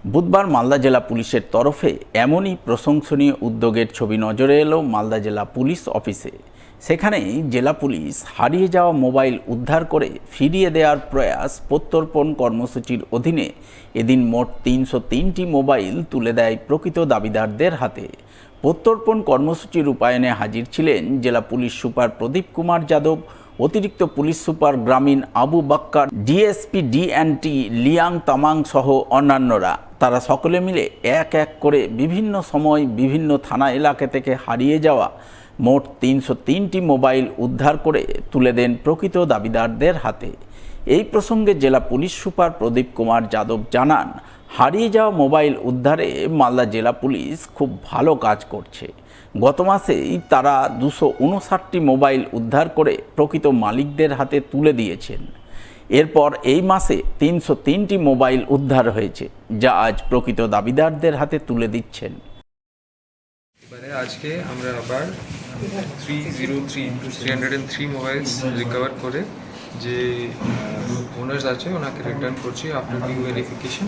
বুধবার মালদা জেলা পুলিশের তরফে এমনই প্রশংসনীয় উদ্যোগের ছবি নজরে এলো মালদা জেলা পুলিশ অফিসে। সেখানেই জেলা পুলিশ হারিয়ে যাওয়া মোবাইল উদ্ধার করে ফিরিয়ে দেওয়ার প্রয়াস প্রত্যর্পণ কর্মসূচির অধীনে এদিন মোট ৩০৩টি মোবাইল তুলে দেয় প্রকৃত দাবিদারদের হাতে। প্রত্যর্পণ কর্মসূচি রূপায়ণে হাজির ছিলেন জেলা পুলিশ সুপার প্রদীপ কুমার যাদব, অতিরিক্ত পুলিশ সুপার গ্রামীণ আবু বাক্কার, ডিএসপি ডি&টি লিয়াং তামাং সহ অন্যান্যরা। তারা সকলে মিলে এক এক করে বিভিন্ন সময় বিভিন্ন থানা এলাকা থেকে হারিয়ে যাওয়া মোট ৩০৩টি মোবাইল উদ্ধার করে তুলে দেন প্রকৃত দাবিদারদের হাতে। এই প্রসঙ্গে জেলা পুলিশ সুপার প্রদীপ কুমার যাদব জানান, হারিয়ে যাওয়া মোবাইল উদ্ধারে মালদা জেলা পুলিশ খুব ভালো কাজ করছে। গত মাসেই তারা ২৫৯টি মোবাইল উদ্ধার করে প্রকৃত মালিকদের হাতে তুলে দিয়েছেন। এরপর এই মাসে ৩০৩টি মোবাইল উদ্ধার হয়েছে, যা আজ প্রকৃত দাবিদারদের হাতে তুলে দিচ্ছেন। এবারে আজকে আমরা আবার 303 মোবাইলস রিকভার করে যে ওনার্স আছে ওনাকে রিটার্ন করছি আফটার ডিউ ভেরিফিকেশন।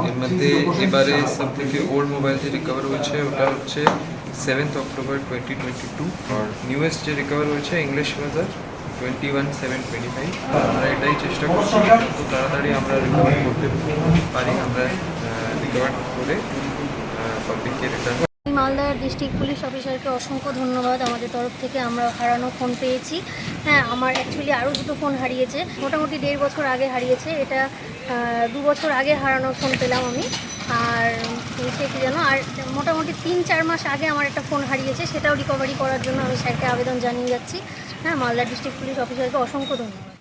এর মধ্যে এবারে সব থেকে ওল্ড মোবাইল যে রিকভার হয়েছে ওটা হচ্ছে 7 অক্টোবর 2022 আর নিউয়েস্ট যে রিকভার হয়েছে ইংলিশ বাজার 21/7/25। আমরা এটাই চেষ্টা করছি যত তাড়াতাড়ি আমরা রিকভার করতে পারি আমরা রিকভার করে পাবলিককে রিটার্ন। মালদা ডিস্ট্রিক্ট পুলিশ অফিসারকে অসংখ্য ধন্যবাদ। আমাদের তরফ থেকে আমরা হারানো ফোন পেয়েছি। হ্যাঁ, আমার অ্যাকচুয়ালি আরও দুটো ফোন হারিয়েছে, মোটামুটি 1.5 বছর আগে হারিয়েছে। এটা 2 বছর আগে হারানো ফোন পেলাম আমি। আর সে কি জানো, আর মোটামুটি 3-4 মাস আগে আমার একটা ফোন হারিয়েছে, সেটাও রিকভারি করার জন্য আমি স্যারকে আবেদন জানিয়ে যাচ্ছি। হ্যাঁ, মালদা ডিস্ট্রিক্ট পুলিশ অফিসারকে অসংখ্য ধন্যবাদ।